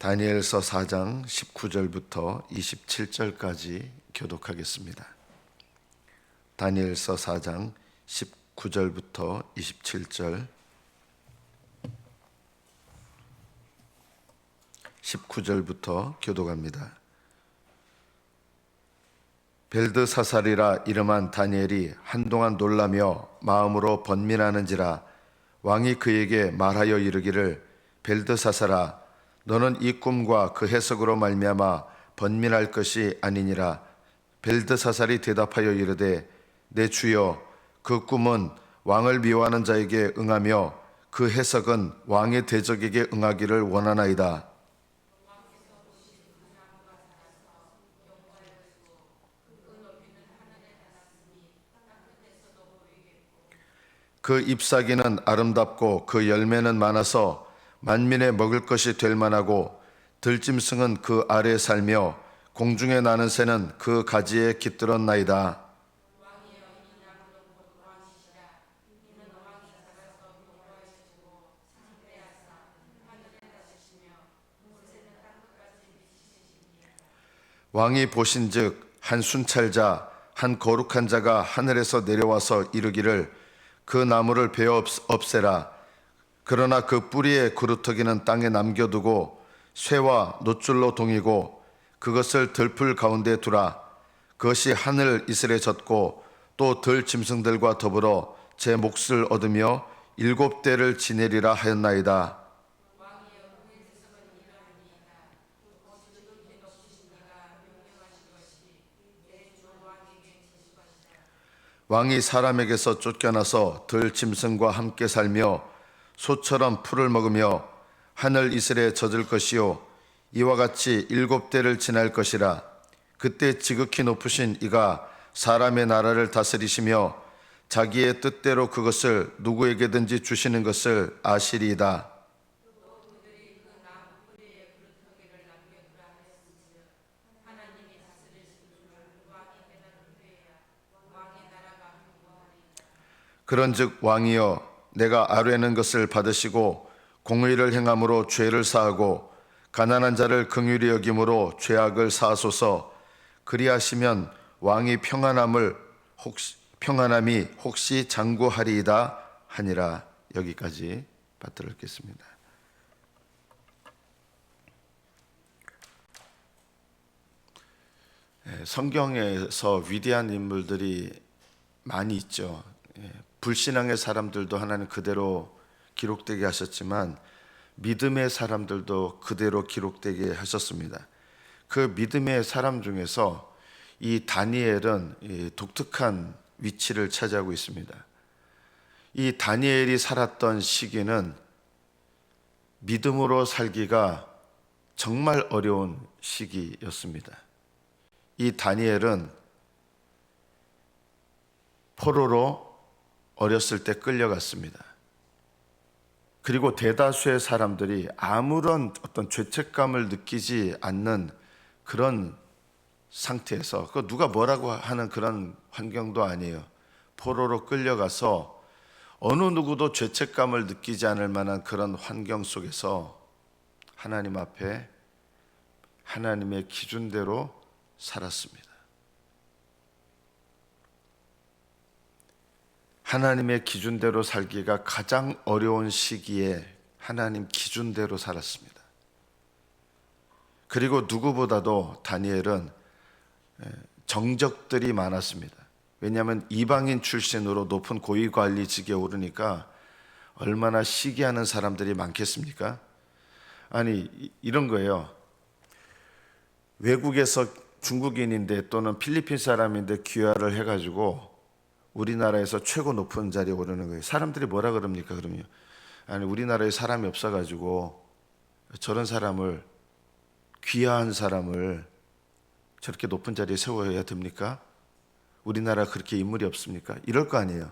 다니엘서 4장 19절부터 27절까지 교독하겠습니다. 다니엘서 4장 19절부터 27절 19절부터 교독합니다. 벨드사살이라 이름한 다니엘이 한동안 놀라며 마음으로 번민하는지라 왕이 그에게 말하여 이르기를 벨드사살아 너는 이 꿈과 그 해석으로 말미암아 번민할 것이 아니니라. 벨드사살이 대답하여 이르되 내 주여 그 꿈은 왕을 미워하는 자에게 응하며 그 해석은 왕의 대적에게 응하기를 원하나이다. 그 잎사귀는 아름답고 그 열매는 많아서 만민의 먹을 것이 될 만하고 들짐승은 그 아래에 살며 공중에 나는 새는 그 가지에 깃들었나이다. 왕이 보신즉 한 순찰자 한 거룩한 자가 하늘에서 내려와서 이르기를 그 나무를 베어 없애라. 그러나 그 뿌리의 그루터기는 땅에 남겨두고 쇠와 놋줄로 동이고 그것을 들풀 가운데 두라. 그것이 하늘 이슬에 젖고 또 들 짐승들과 더불어 제 몫을 얻으며 7대를 지내리라 하였나이다. 왕이 사람에게서 쫓겨나서 들 짐승과 함께 살며 소처럼 풀을 먹으며 하늘 이슬에 젖을 것이요 이와 같이 7대를 지날 것이라. 그때 지극히 높으신 이가 사람의 나라를 다스리시며 자기의 뜻대로 그것을 누구에게든지 주시는 것을 아시리이다. 그런즉 왕이여 내가 아뢰는 것을 받으시고 공의를 행함으로 죄를 사하고 가난한 자를 긍휼히 여김으로 죄악을 사하소서. 그리하시면 왕이 평안함이 혹시 장구하리이다 하니라. 여기까지 받들어 읽겠습니다. 성경에서 위대한 인물들이 많이 있죠. 불신앙의 사람들도 하나님 그대로 기록되게 하셨지만 믿음의 사람들도 그대로 기록되게 하셨습니다. 그 믿음의 사람 중에서 이 다니엘은 독특한 위치를 차지하고 있습니다. 이 다니엘이 살았던 시기는 믿음으로 살기가 정말 어려운 시기였습니다. 이 다니엘은 포로로 어렸을 때 끌려갔습니다. 그리고 대다수의 사람들이 아무런 어떤 죄책감을 느끼지 않는 그런 상태에서 누가 뭐라고 하는 그런 환경도 아니에요. 포로로 끌려가서 어느 누구도 죄책감을 느끼지 않을 만한 그런 환경 속에서 하나님 앞에 하나님의 기준대로 살았습니다. 하나님의 기준대로 살기가 가장 어려운 시기에 하나님 기준대로 살았습니다. 그리고 누구보다도 다니엘은 정적들이 많았습니다. 왜냐하면 이방인 출신으로 높은 고위관리직에 오르니까 얼마나 시기하는 사람들이 많겠습니까? 아니 이런 거예요. 외국에서 중국인인데 또는 필리핀 사람인데 귀화를 해가지고 우리나라에서 최고 높은 자리에 오르는 거예요. 사람들이 뭐라 그럽니까? 그러면 아니 우리나라에 사람이 없어가지고 저런 사람을 귀화한 사람을 저렇게 높은 자리에 세워야 됩니까? 우리나라 그렇게 인물이 없습니까? 이럴 거 아니에요.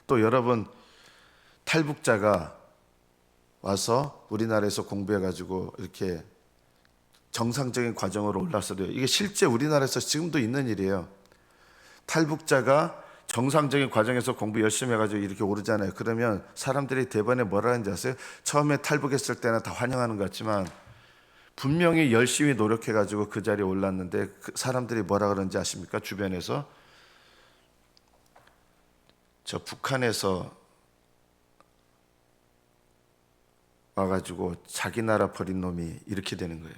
또 여러분 탈북자가 와서 우리나라에서 공부해가지고 이렇게 정상적인 과정으로 올라서요. 이게 실제 우리나라에서 지금도 있는 일이에요. 탈북자가 정상적인 과정에서 공부 열심히 해가지고 이렇게 오르잖아요. 그러면 사람들이 대번에 뭐라 하는지 아세요? 처음에 탈북했을 때는 다 환영하는 것 같지만 분명히 열심히 노력해가지고 그 자리에 올랐는데 그 사람들이 뭐라 그러는지 아십니까? 주변에서 저 북한에서 와가지고 자기 나라 버린 놈이 이렇게 되는 거예요.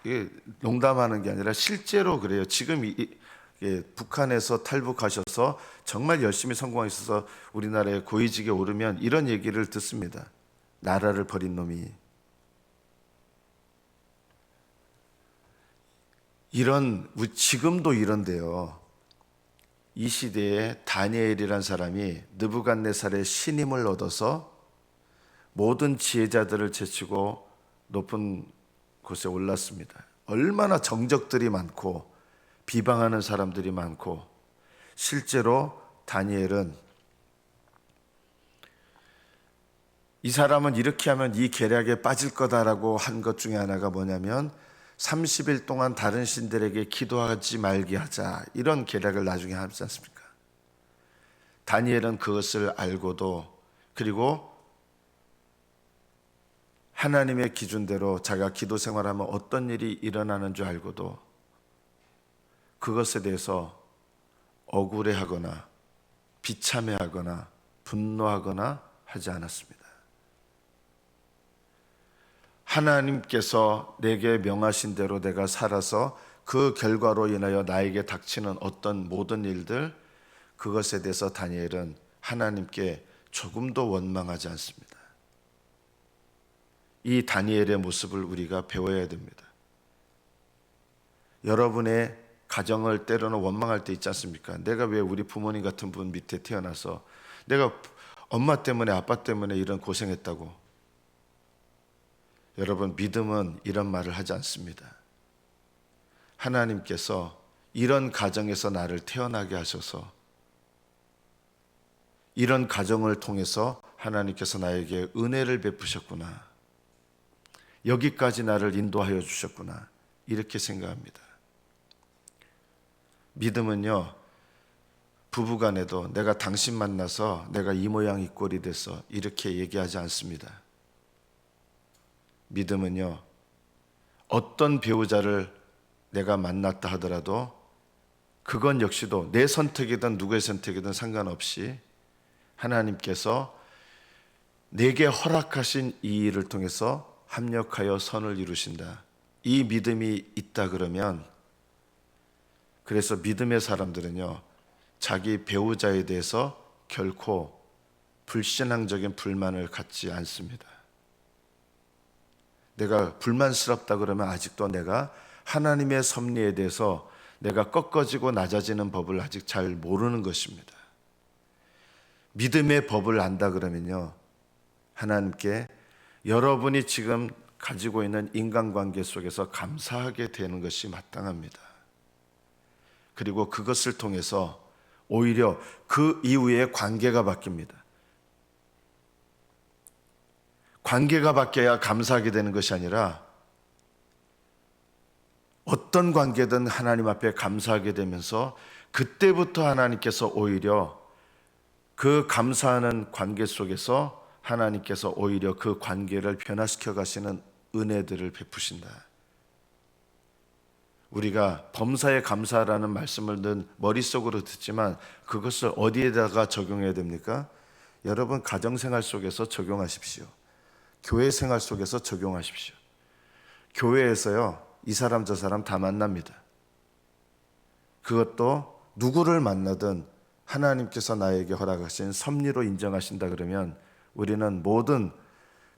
이게 농담하는 게 아니라 실제로 그래요. 지금 북한에서 탈북하셔서 정말 열심히 성공하셔서 우리나라의 고위직에 오르면 이런 얘기를 듣습니다. 나라를 버린 놈이. 지금도 이런데요. 이 시대에 다니엘이란 사람이 느부갓네살의 신임을 얻어서 모든 지혜자들을 제치고 높은 곳에 올랐습니다. 얼마나 정적들이 많고 비방하는 사람들이 많고, 실제로 다니엘은 이 사람은 이렇게 하면 이 계략에 빠질 거다라고 한 것 중에 하나가 뭐냐면 30일 동안 다른 신들에게 기도하지 말게 하자, 이런 계략을 나중에 하지 않습니까? 다니엘은 그것을 알고도, 그리고 하나님의 기준대로 자기가 기도 생활하면 어떤 일이 일어나는 줄 알고도 그것에 대해서 억울해하거나 비참해하거나 분노하거나 하지 않았습니다. 하나님께서 내게 명하신 대로 내가 살아서 그 결과로 인하여 나에게 닥치는 어떤 모든 일들, 그것에 대해서 다니엘은 하나님께 조금도 원망하지 않습니다. 이 다니엘의 모습을 우리가 배워야 됩니다. 여러분의 가정을 때로는 원망할 때 있지 않습니까? 내가 왜 우리 부모님 같은 분 밑에 태어나서 내가 엄마 때문에 아빠 때문에 이런 고생했다고. 여러분, 믿음은 이런 말을 하지 않습니다. 하나님께서 이런 가정에서 나를 태어나게 하셔서 이런 가정을 통해서 하나님께서 나에게 은혜를 베푸셨구나, 여기까지 나를 인도하여 주셨구나, 이렇게 생각합니다. 믿음은요, 부부간에도 내가 당신 만나서 내가 이 모양 이 꼴이 됐어, 이렇게 얘기하지 않습니다. 믿음은요, 어떤 배우자를 내가 만났다 하더라도 그건 역시도 내 선택이든 누구의 선택이든 상관없이 하나님께서 내게 허락하신 이 일을 통해서 합력하여 선을 이루신다, 이 믿음이 있다 그러면, 그래서 믿음의 사람들은요, 자기 배우자에 대해서 결코 불신앙적인 불만을 갖지 않습니다. 내가 불만스럽다 그러면 아직도 내가 하나님의 섭리에 대해서 내가 꺾어지고 낮아지는 법을 아직 잘 모르는 것입니다. 믿음의 법을 안다 그러면요, 하나님께 여러분이 지금 가지고 있는 인간관계 속에서 감사하게 되는 것이 마땅합니다. 그리고 그것을 통해서 오히려 그 이후에 관계가 바뀝니다. 관계가 바뀌어야 감사하게 되는 것이 아니라 어떤 관계든 하나님 앞에 감사하게 되면서 그때부터 하나님께서 오히려 그 감사하는 관계 속에서 하나님께서 오히려 그 관계를 변화시켜 가시는 은혜들을 베푸신다. 우리가 범사에 감사라는 말씀을 늘 머릿속으로 듣지만 그것을 어디에다가 적용해야 됩니까? 여러분, 가정생활 속에서 적용하십시오. 교회 생활 속에서 적용하십시오. 교회에서요, 이 사람 저 사람 다 만납니다. 그것도 누구를 만나든 하나님께서 나에게 허락하신 섭리로 인정하신다 그러면 우리는 모든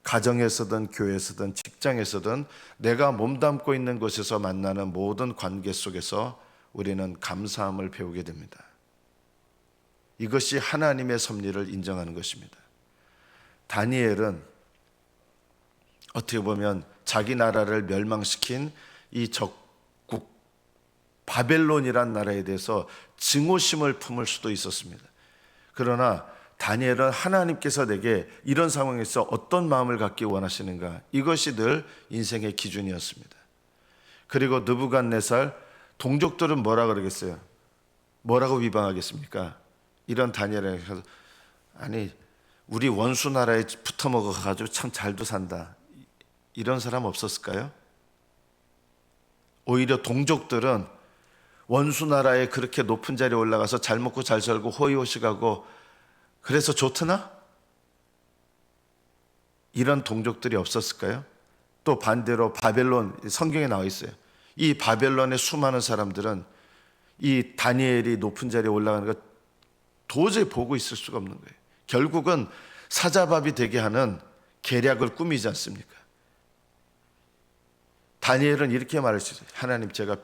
가정에서든 교회에서든 직장에서든 내가 몸담고 있는 곳에서 만나는 모든 관계 속에서 우리는 감사함을 배우게 됩니다. 이것이 하나님의 섭리를 인정하는 것입니다. 다니엘은 어떻게 보면 자기 나라를 멸망시킨 이 적국 바벨론이란 나라에 대해서 증오심을 품을 수도 있었습니다. 그러나 다니엘은 하나님께서 내게 이런 상황에서 어떤 마음을 갖기 원하시는가, 이것이 늘 인생의 기준이었습니다. 그리고 느부갓네살 동족들은 뭐라 그러겠어요? 뭐라고 비방하겠습니까? 이런 다니엘에게 아니 우리 원수 나라에 붙어 먹어가지고 참 잘도 산다, 이런 사람 없었을까요? 오히려 동족들은 원수 나라에 그렇게 높은 자리에 올라가서 잘 먹고 잘 살고 호의호식하고 그래서 좋더나? 이런 동족들이 없었을까요? 또 반대로 바벨론, 성경에 나와 있어요. 이 바벨론의 수많은 사람들은 이 다니엘이 높은 자리에 올라가는 거 도저히 보고 있을 수가 없는 거예요. 결국은 사자밥이 되게 하는 계략을 꾸미지 않습니까? 다니엘은 이렇게 말할 수 있어요. 하나님, 제가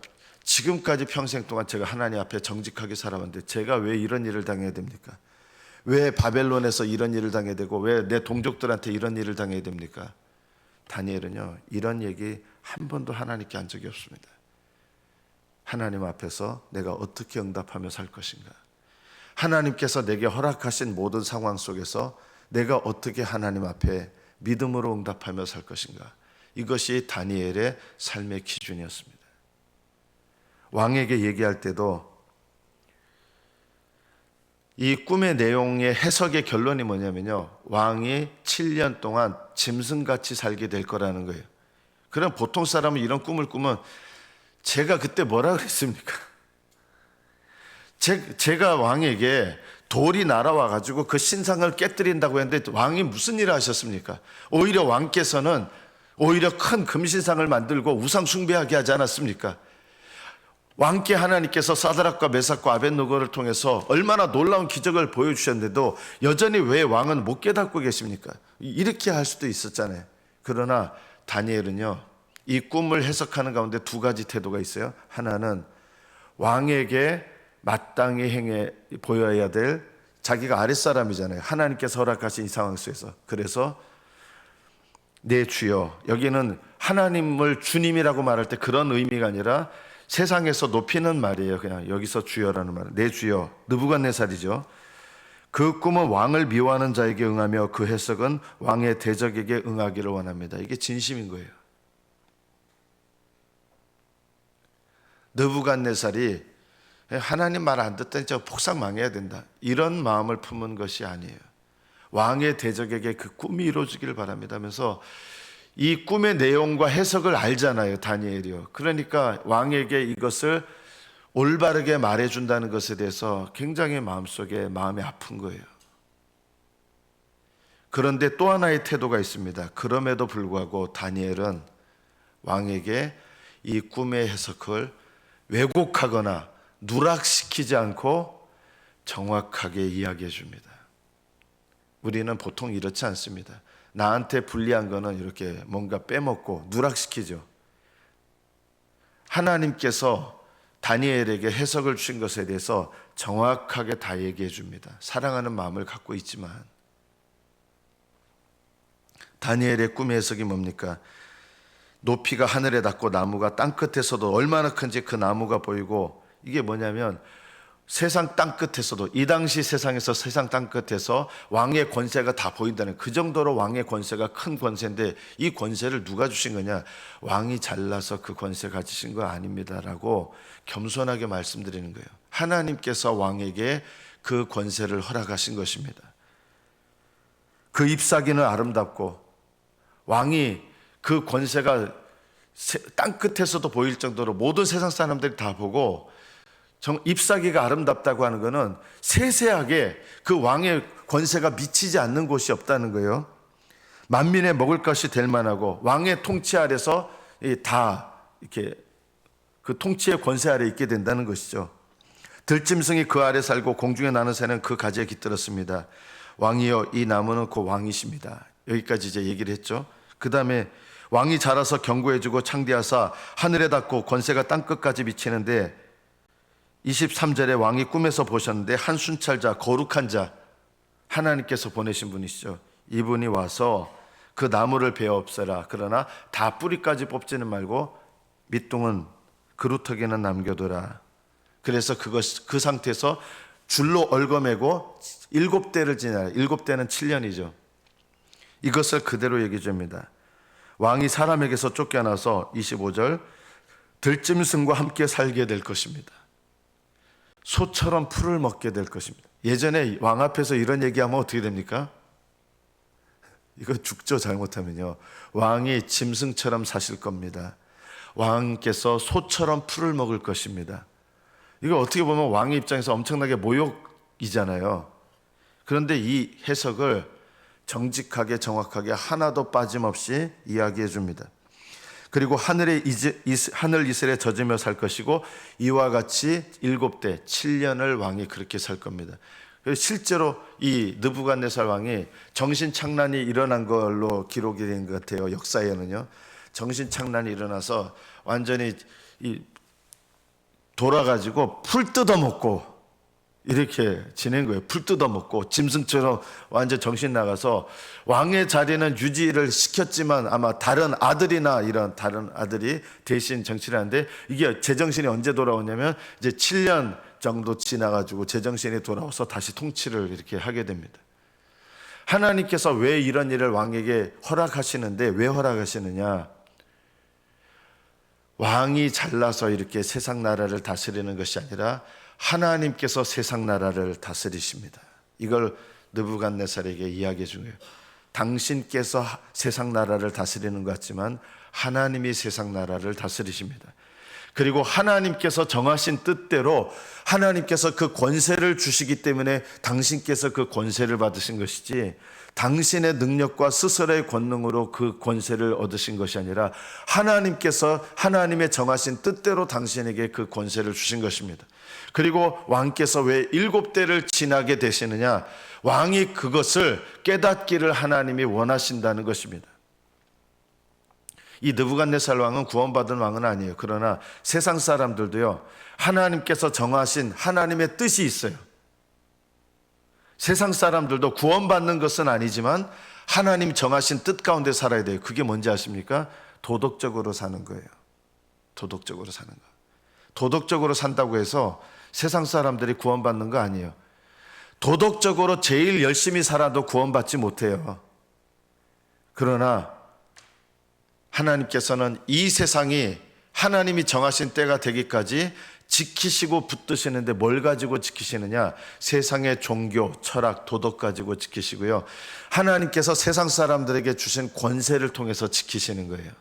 지금까지 평생 동안 제가 하나님 앞에 정직하게 살아왔는데 제가 왜 이런 일을 당해야 됩니까? 왜 바벨론에서 이런 일을 당해야 되고 왜 내 동족들한테 이런 일을 당해야 됩니까? 다니엘은요, 이런 얘기 한 번도 하나님께 한 적이 없습니다. 하나님 앞에서 내가 어떻게 응답하며 살 것인가? 하나님께서 내게 허락하신 모든 상황 속에서 내가 어떻게 하나님 앞에 믿음으로 응답하며 살 것인가? 이것이 다니엘의 삶의 기준이었습니다. 왕에게 얘기할 때도 이 꿈의 내용의 해석의 결론이 뭐냐면요, 왕이 7년 동안 짐승같이 살게 될 거라는 거예요. 그럼 보통 사람은 이런 꿈을 꾸면 제가 그때 뭐라 그랬습니까? 제가 왕에게 돌이 날아와 가지고 그 신상을 깨뜨린다고 했는데 왕이 무슨 일을 하셨습니까? 오히려 왕께서는 오히려 큰 금신상을 만들고 우상 숭배하게 하지 않았습니까? 왕께 하나님께서 사드락과 메삭과 아벳느고를 통해서 얼마나 놀라운 기적을 보여주셨는데도 여전히 왜 왕은 못 깨닫고 계십니까? 이렇게 할 수도 있었잖아요. 그러나 다니엘은요, 이 꿈을 해석하는 가운데 두 가지 태도가 있어요. 하나는 왕에게 마땅히 행해 보여야 될, 자기가 아랫사람이잖아요. 하나님께서 허락하신 이 상황 속에서. 그래서 내 주여, 여기는 하나님을 주님이라고 말할 때 그런 의미가 아니라 세상에서 높이는 말이에요. 그냥 여기서 주여라는 말. 내 주여, 느부갓네살이죠. 그 꿈은 왕을 미워하는 자에게 응하며 그 해석은 왕의 대적에게 응하기를 원합니다. 이게 진심인 거예요. 느부갓네살이 하나님 말 안 듣더니 저 폭삭 망해야 된다, 이런 마음을 품은 것이 아니에요. 왕의 대적에게 그 꿈이 이루어지기를 바랍니다 하면서 이 꿈의 내용과 해석을 알잖아요, 다니엘이요. 그러니까 왕에게 이것을 올바르게 말해준다는 것에 대해서 굉장히 마음이 아픈 거예요. 그런데 또 하나의 태도가 있습니다. 그럼에도 불구하고 다니엘은 왕에게 이 꿈의 해석을 왜곡하거나 누락시키지 않고 정확하게 이야기해 줍니다. 우리는 보통 이렇지 않습니다. 나한테 불리한 거는 이렇게 뭔가 빼먹고 누락시키죠. 하나님께서 다니엘에게 해석을 주신 것에 대해서 정확하게 다 얘기해 줍니다. 사랑하는 마음을 갖고 있지만 다니엘의 꿈의 해석이 뭡니까? 높이가 하늘에 닿고 나무가 땅끝에서도 얼마나 큰지 그 나무가 보이고, 이게 뭐냐면 세상 땅끝에서도, 이 당시 세상에서 세상 땅끝에서 왕의 권세가 다 보인다는, 그 정도로 왕의 권세가 큰 권세인데 이 권세를 누가 주신 거냐? 왕이 잘나서 그 권세 가지신 거 아닙니다라고 겸손하게 말씀드리는 거예요. 하나님께서 왕에게 그 권세를 허락하신 것입니다. 그 잎사귀는 아름답고 왕이 그 권세가 땅끝에서도 보일 정도로 모든 세상 사람들이 다 보고, 잎사귀가 아름답다고 하는 것은 세세하게 그 왕의 권세가 미치지 않는 곳이 없다는 거예요. 만민의 먹을 것이 될 만하고 왕의 통치 아래서 다 이렇게 그 통치의 권세 아래 있게 된다는 것이죠. 들짐승이 그 아래 살고 공중에 나는 새는 그 가지에 깃들었습니다. 왕이여, 이 나무는 곧 왕이십니다. 여기까지 이제 얘기를 했죠. 그 다음에 왕이 자라서 견고해지고 창대하사 하늘에 닿고 권세가 땅끝까지 미치는데, 23절에 왕이 꿈에서 보셨는데 한 순찰자, 거룩한 자, 하나님께서 보내신 분이시죠. 이분이 와서 그 나무를 베어 없애라. 그러나 다 뿌리까지 뽑지는 말고 밑둥은 그루터기는 남겨둬라. 그래서 그 상태에서 줄로 얽어매고 7대를 지내라. 7대는 7년이죠. 이것을 그대로 얘기해 줍니다. 왕이 사람에게서 쫓겨나서 25절 들짐승과 함께 살게 될 것입니다. 소처럼 풀을 먹게 될 것입니다. 예전에 왕 앞에서 이런 얘기하면 어떻게 됩니까? 이거 죽죠, 잘못하면요. 왕이 짐승처럼 사실 겁니다. 왕께서 소처럼 풀을 먹을 것입니다. 이거 어떻게 보면 왕의 입장에서 엄청나게 모욕이잖아요. 그런데 이 해석을 정직하게 정확하게 하나도 빠짐없이 이야기해 줍니다. 그리고 하늘 이슬에 젖으며 살 것이고 이와 같이 7대 7년을 왕이 그렇게 살 겁니다. 실제로 이 느부갓네살 왕이 정신착란이 일어난 걸로 기록이 된 것 같아요. 역사에는요. 정신착란이 일어나서 완전히 돌아가지고 풀 뜯어먹고 이렇게 지낸 거예요. 풀 뜯어먹고 짐승처럼 완전 정신 나가서 왕의 자리는 유지를 시켰지만 아마 다른 아들이나 이런 다른 아들이 대신 정치를 하는데 이게 제정신이 언제 돌아오냐면 이제 7년 정도 지나가지고 제정신이 돌아와서 다시 통치를 이렇게 하게 됩니다. 하나님께서 왜 이런 일을 왕에게 허락하시는데 왜 허락하시느냐? 왕이 잘나서 이렇게 세상 나라를 다스리는 것이 아니라 하나님께서 세상 나라를 다스리십니다. 이걸 느부갓네살에게 이야기해 준 거예요. 당신께서 세상 나라를 다스리는 것 같지만 하나님이 세상 나라를 다스리십니다. 그리고 하나님께서 정하신 뜻대로 하나님께서 그 권세를 주시기 때문에 당신께서 그 권세를 받으신 것이지 당신의 능력과 스스로의 권능으로 그 권세를 얻으신 것이 아니라 하나님께서 하나님의 정하신 뜻대로 당신에게 그 권세를 주신 것입니다. 그리고 왕께서 왜 7대를 지나게 되시느냐? 왕이 그것을 깨닫기를 하나님이 원하신다는 것입니다. 이 느부갓네살 왕은 구원받은 왕은 아니에요. 그러나 세상 사람들도요, 하나님께서 정하신 하나님의 뜻이 있어요. 세상 사람들도 구원받는 것은 아니지만 하나님 정하신 뜻 가운데 살아야 돼요. 그게 뭔지 아십니까? 도덕적으로 사는 거예요. 도덕적으로 사는 거. 도덕적으로 산다고 해서 세상 사람들이 구원받는 거 아니에요. 도덕적으로 제일 열심히 살아도 구원받지 못해요. 그러나 하나님께서는 이 세상이 하나님이 정하신 때가 되기까지 지키시고 붙드시는데 뭘 가지고 지키시느냐? 세상의 종교, 철학, 도덕 가지고 지키시고요. 하나님께서 세상 사람들에게 주신 권세를 통해서 지키시는 거예요.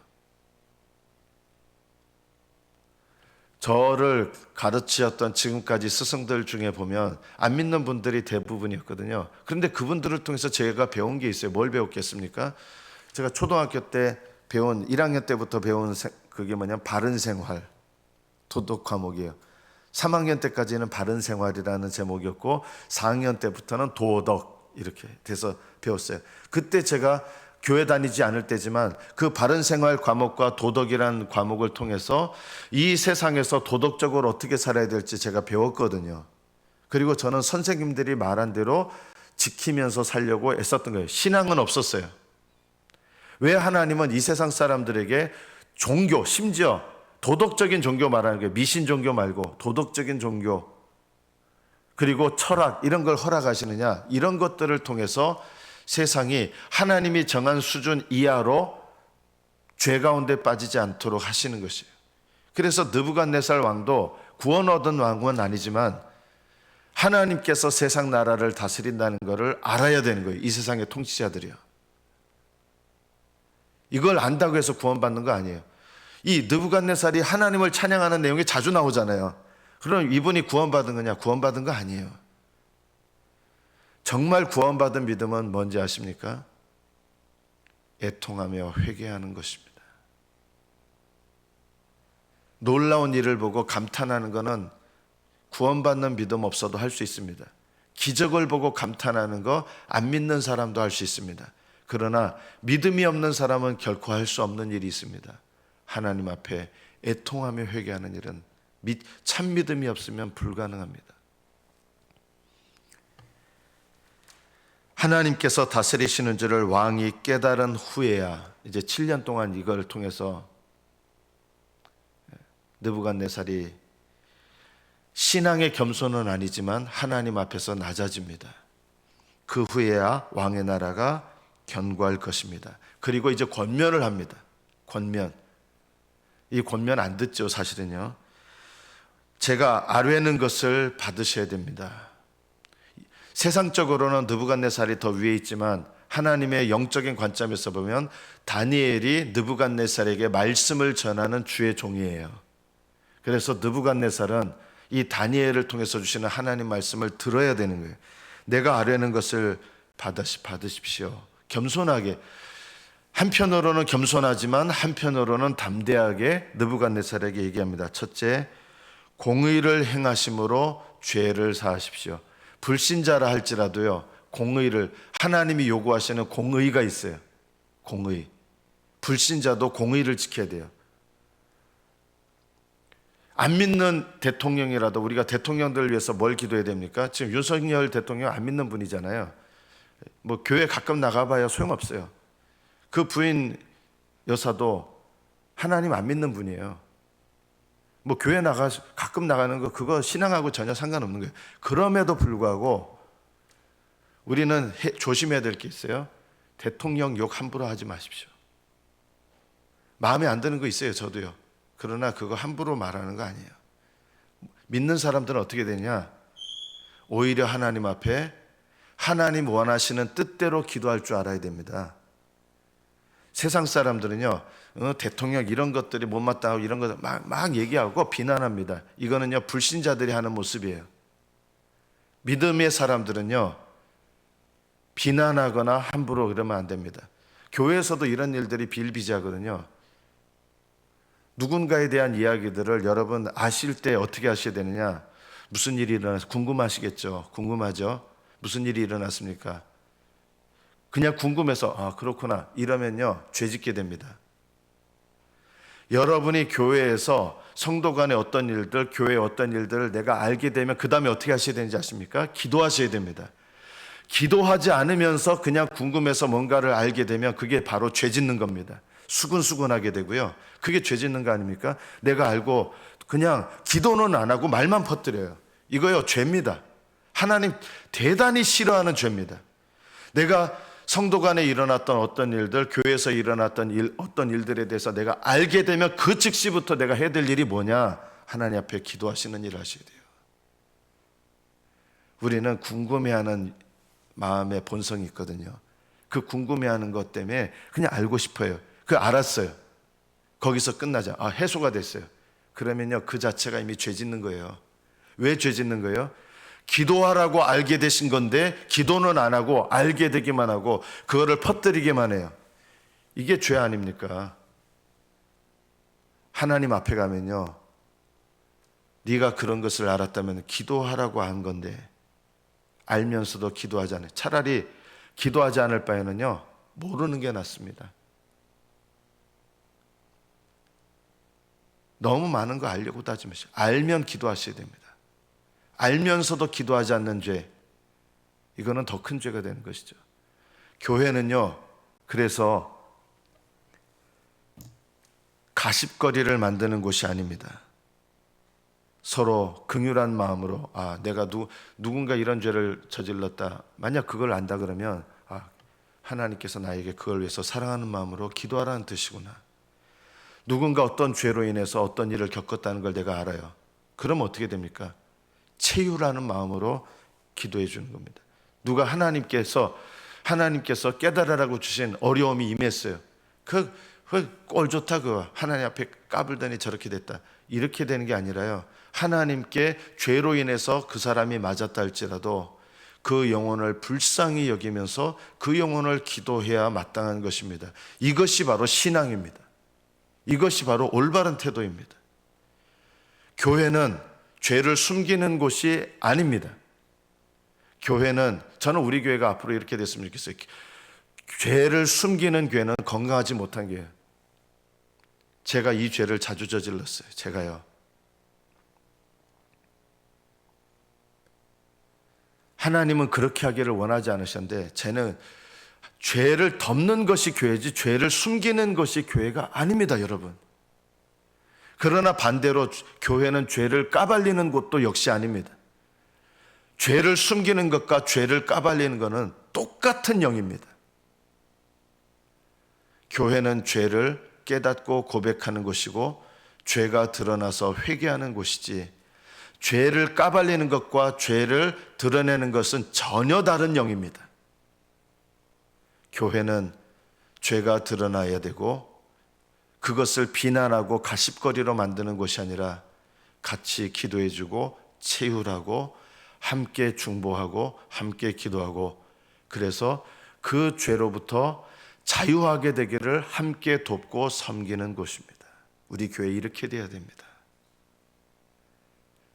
저를 가르치셨던 지금까지 스승들 중에 보면 안 믿는 분들이 대부분이었거든요. 그런데 그분들을 통해서 제가 배운 게 있어요. 뭘 배웠겠습니까? 제가 초등학교 때 배운 1학년 때부터 배운 그게 뭐냐면 바른 생활, 도덕 과목이에요. 3학년 때까지는 바른 생활이라는 제목이었고 4학년 때부터는 도덕 이렇게 돼서 배웠어요. 그때 제가 교회 다니지 않을 때지만 그 바른 생활 과목과 도덕이라는 과목을 통해서 이 세상에서 도덕적으로 어떻게 살아야 될지 제가 배웠거든요. 그리고 저는 선생님들이 말한 대로 지키면서 살려고 애썼던 거예요. 신앙은 없었어요. 왜 하나님은 이 세상 사람들에게 종교, 심지어 도덕적인 종교 말하는 거예요. 미신 종교 말고 도덕적인 종교, 그리고 철학 이런 걸 허락하시느냐? 이런 것들을 통해서 세상이 하나님이 정한 수준 이하로 죄 가운데 빠지지 않도록 하시는 것이에요. 그래서 느부갓네살 왕도 구원 얻은 왕은 아니지만 하나님께서 세상 나라를 다스린다는 것을 알아야 되는 거예요. 이 세상의 통치자들이요. 이걸 안다고 해서 구원받는 거 아니에요. 이 느부갓네살이 하나님을 찬양하는 내용이 자주 나오잖아요. 그럼 이분이 구원받은 거냐? 구원받은 거 아니에요. 정말 구원받은 믿음은 뭔지 아십니까? 애통하며 회개하는 것입니다. 놀라운 일을 보고 감탄하는 것은 구원받는 믿음 없어도 할 수 있습니다. 기적을 보고 감탄하는 거 안 믿는 사람도 할 수 있습니다. 그러나 믿음이 없는 사람은 결코 할 수 없는 일이 있습니다. 하나님 앞에 애통하며 회개하는 일은 참 믿음이 없으면 불가능합니다. 하나님께서 다스리시는 줄을 왕이 깨달은 후에야 이제 7년 동안 이걸 통해서 느부갓네살이 신앙의 겸손은 아니지만 하나님 앞에서 낮아집니다. 그 후에야 왕의 나라가 견고할 것입니다. 그리고 이제 권면을 합니다. 권면. 이 권면 안 듣죠, 사실은요. 제가 아뢰는 것을 받으셔야 됩니다. 세상적으로는 느부갓네살이 더 위에 있지만 하나님의 영적인 관점에서 보면 다니엘이 느부갓네살에게 말씀을 전하는 주의 종이에요. 그래서 느부갓네살은 이 다니엘을 통해서 주시는 하나님 말씀을 들어야 되는 거예요. 내가 아뢰는 것을 받으십시오. 겸손하게. 한편으로는 겸손하지만 한편으로는 담대하게 느부갓네살에게 얘기합니다. 첫째, 공의를 행하심으로 죄를 사하십시오. 불신자라 할지라도요, 공의를, 하나님이 요구하시는 공의가 있어요. 공의. 불신자도 공의를 지켜야 돼요. 안 믿는 대통령이라도 우리가 대통령들을 위해서 뭘 기도해야 됩니까? 지금 윤석열 대통령 안 믿는 분이잖아요. 뭐 교회 가끔 나가봐야 소용없어요. 그 부인 여사도 하나님 안 믿는 분이에요. 뭐 교회 가끔 나가는 거 그거 신앙하고 전혀 상관없는 거예요. 그럼에도 불구하고 우리는 조심해야 될 게 있어요. 대통령 욕 함부로 하지 마십시오. 마음에 안 드는 거 있어요, 저도요. 그러나 그거 함부로 말하는 거 아니에요. 믿는 사람들은 어떻게 되냐? 오히려 하나님 앞에 하나님 원하시는 뜻대로 기도할 줄 알아야 됩니다. 세상 사람들은요, 대통령 이런 것들이 못마땅하고 이런 것들 막 얘기하고 비난합니다. 이거는요, 불신자들이 하는 모습이에요. 믿음의 사람들은요, 비난하거나 함부로 그러면 안 됩니다. 교회에서도 이런 일들이 비일비재하거든요. 누군가에 대한 이야기들을 여러분 아실 때 어떻게 하셔야 되느냐? 무슨 일이 일어나서 궁금하시겠죠? 궁금하죠? 무슨 일이 일어났습니까? 그냥 궁금해서 아 그렇구나 이러면요 죄짓게 됩니다. 여러분이 교회에서 성도 간의 어떤 일들, 교회의 어떤 일들을 내가 알게 되면 그 다음에 어떻게 하셔야 되는지 아십니까? 기도하셔야 됩니다. 기도하지 않으면서 그냥 궁금해서 뭔가를 알게 되면 그게 바로 죄짓는 겁니다. 수근수근하게 되고요. 그게 죄짓는 거 아닙니까? 내가 알고 그냥 기도는 안 하고 말만 퍼뜨려요. 이거요 죄입니다. 하나님 대단히 싫어하는 죄입니다. 내가 성도 간에 일어났던 어떤 일들, 교회에서 일어났던 어떤 일들에 대해서 내가 알게 되면 그 즉시부터 내가 해야 될 일이 뭐냐? 하나님 앞에 기도하시는 일을 하셔야 돼요. 우리는 궁금해하는 마음의 본성이 있거든요. 그 궁금해하는 것 때문에 그냥 알고 싶어요. 그 알았어요. 거기서 끝나자. 아, 해소가 됐어요. 그러면요, 그 자체가 이미 죄 짓는 거예요. 왜 죄 짓는 거예요? 기도하라고 알게 되신 건데 기도는 안 하고 알게 되기만 하고 그거를 퍼뜨리기만 해요. 이게 죄 아닙니까? 하나님 앞에 가면요, 네가 그런 것을 알았다면 기도하라고 한 건데 알면서도 기도하지 않아요. 차라리 기도하지 않을 바에는요 모르는 게 낫습니다. 너무 많은 거 알려고 따지면서 알면 기도하셔야 됩니다. 알면서도 기도하지 않는 죄, 이거는 더 큰 죄가 되는 것이죠. 교회는요, 그래서 가십거리를 만드는 곳이 아닙니다. 서로 긍휼한 마음으로 내가 누군가 이런 죄를 저질렀다. 만약 그걸 안다 그러면 하나님께서 나에게 그걸 위해서 사랑하는 마음으로 기도하라는 뜻이구나. 누군가 어떤 죄로 인해서 어떤 일을 겪었다는 걸 내가 알아요. 그럼 어떻게 됩니까? 체유라는 마음으로 기도해 주는 겁니다. 누가 하나님께서 깨달으라고 주신 어려움이 임했어요. 꼴 좋다 그거. 하나님 앞에 까불더니 저렇게 됐다. 이렇게 되는 게 아니라요. 하나님께 죄로 인해서 그 사람이 맞았다 할지라도 그 영혼을 불쌍히 여기면서 그 영혼을 기도해야 마땅한 것입니다. 이것이 바로 신앙입니다. 이것이 바로 올바른 태도입니다. 교회는 죄를 숨기는 곳이 아닙니다. 교회는, 저는 우리 교회가 앞으로 이렇게 됐으면 좋겠어요. 죄를 숨기는 교회는 건강하지 못한 교회예요. 제가 이 죄를 자주 저질렀어요. 제가요. 하나님은 그렇게 하기를 원하지 않으셨는데 쟤는 죄를 덮는 것이 교회지 죄를 숨기는 것이 교회가 아닙니다, 여러분. 그러나 반대로 교회는 죄를 까발리는 곳도 역시 아닙니다. 죄를 숨기는 것과 죄를 까발리는 것은 똑같은 영입니다. 교회는 죄를 깨닫고 고백하는 곳이고 죄가 드러나서 회개하는 곳이지, 죄를 까발리는 것과 죄를 드러내는 것은 전혀 다른 영입니다. 교회는 죄가 드러나야 되고 그것을 비난하고 가십거리로 만드는 것이 아니라 같이 기도해주고 채우라고 함께 중보하고 함께 기도하고 그래서 그 죄로부터 자유하게 되기를 함께 돕고 섬기는 곳입니다. 우리 교회 이렇게 돼야 됩니다.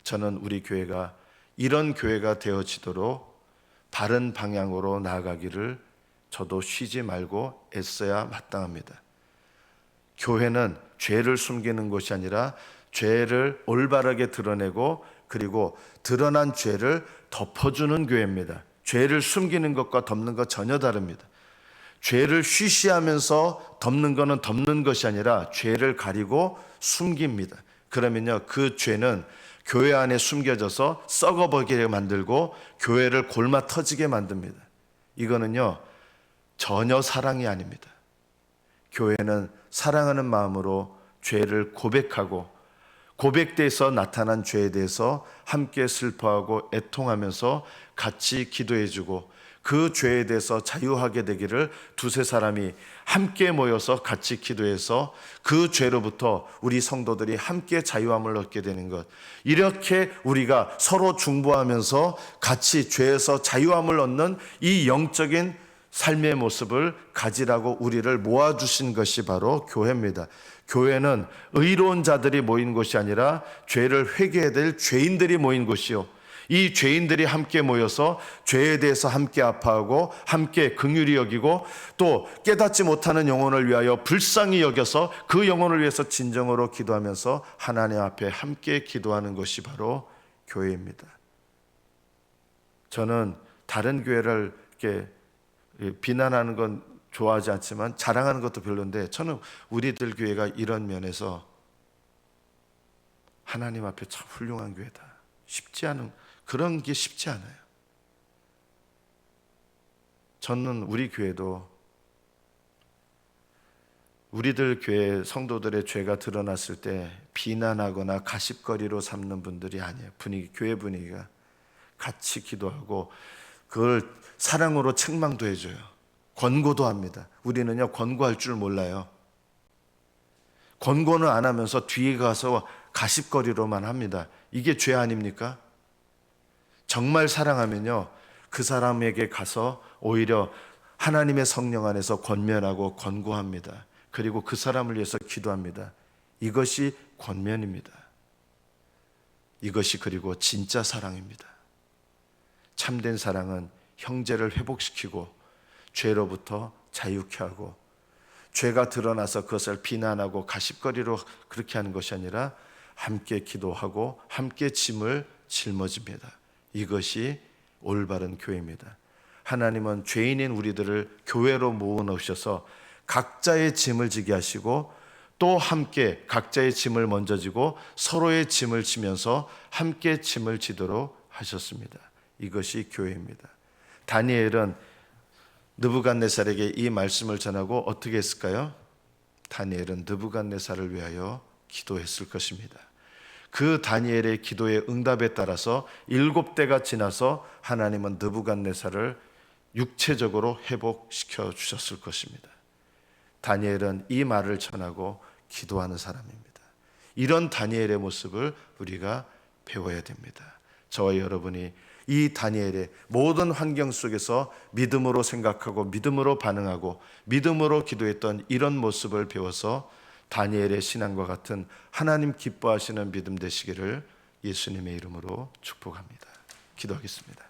저는 우리 교회가 이런 교회가 되어지도록 바른 방향으로 나아가기를 저도 쉬지 말고 애써야 마땅합니다. 교회는 죄를 숨기는 것이 아니라 죄를 올바르게 드러내고 그리고 드러난 죄를 덮어주는 교회입니다. 죄를 숨기는 것과 덮는 것 전혀 다릅니다. 죄를 쉬쉬하면서 덮는 것은 덮는 것이 아니라 죄를 가리고 숨깁니다. 그러면요, 그 죄는 교회 안에 숨겨져서 썩어버리게 만들고 교회를 골마 터지게 만듭니다. 이거는요, 전혀 사랑이 아닙니다. 교회는 사랑하는 마음으로 죄를 고백하고 고백돼서 나타난 죄에 대해서 함께 슬퍼하고 애통하면서 같이 기도해주고 그 죄에 대해서 자유하게 되기를 두세 사람이 함께 모여서 같이 기도해서 그 죄로부터 우리 성도들이 함께 자유함을 얻게 되는 것, 이렇게 우리가 서로 중보하면서 같이 죄에서 자유함을 얻는 이 영적인 삶의 모습을 가지라고 우리를 모아주신 것이 바로 교회입니다. 교회는 의로운 자들이 모인 곳이 아니라 죄를 회개해야 될 죄인들이 모인 곳이요, 이 죄인들이 함께 모여서 죄에 대해서 함께 아파하고 함께 긍휼히 여기고 또 깨닫지 못하는 영혼을 위하여 불쌍히 여겨서 그 영혼을 위해서 진정으로 기도하면서 하나님 앞에 함께 기도하는 것이 바로 교회입니다. 저는 다른 교회를 이렇게 비난하는 건 좋아하지 않지만 자랑하는 것도 별로인데 저는 우리들 교회가 이런 면에서 하나님 앞에 참 훌륭한 교회다. 쉽지 않은, 그런 게 쉽지 않아요. 저는 우리 교회도 우리들 교회 성도들의 죄가 드러났을 때 비난하거나 가십거리로 삼는 분들이 아니에요. 교회 분위기가 같이 기도하고 그걸 사랑으로 책망도 해줘요. 권고도 합니다. 우리는요, 권고할 줄 몰라요. 권고는 안 하면서 뒤에 가서 가십거리로만 합니다. 이게 죄 아닙니까? 정말 사랑하면요, 그 사람에게 가서 오히려 하나님의 성령 안에서 권면하고 권고합니다. 그리고 그 사람을 위해서 기도합니다. 이것이 권면입니다. 이것이 그리고 진짜 사랑입니다. 참된 사랑은 형제를 회복시키고 죄로부터 자유케 하고 죄가 드러나서 그것을 비난하고 가십거리로 그렇게 하는 것이 아니라 함께 기도하고 함께 짐을 짊어집니다. 이것이 올바른 교회입니다. 하나님은 죄인인 우리들을 교회로 모아놓으셔서 각자의 짐을 지게 하시고 또 함께 각자의 짐을 먼저 지고 서로의 짐을 지면서 함께 짐을 지도록 하셨습니다. 이것이 교회입니다. 다니엘은 느부갓네살에게 이 말씀을 전하고 어떻게 했을까요? 다니엘은 느부갓네살을 위하여 기도했을 것입니다. 그 다니엘의 기도의 응답에 따라서 7대가 지나서 하나님은 느부갓네살을 육체적으로 회복시켜 주셨을 것입니다. 다니엘은 이 말을 전하고 기도하는 사람입니다. 이런 다니엘의 모습을 우리가 배워야 됩니다. 저와 여러분이 이 다니엘의 모든 환경 속에서 믿음으로 생각하고 믿음으로 반응하고 믿음으로 기도했던 이런 모습을 배워서 다니엘의 신앙과 같은 하나님 기뻐하시는 믿음 되시기를 예수님의 이름으로 축복합니다. 기도하겠습니다.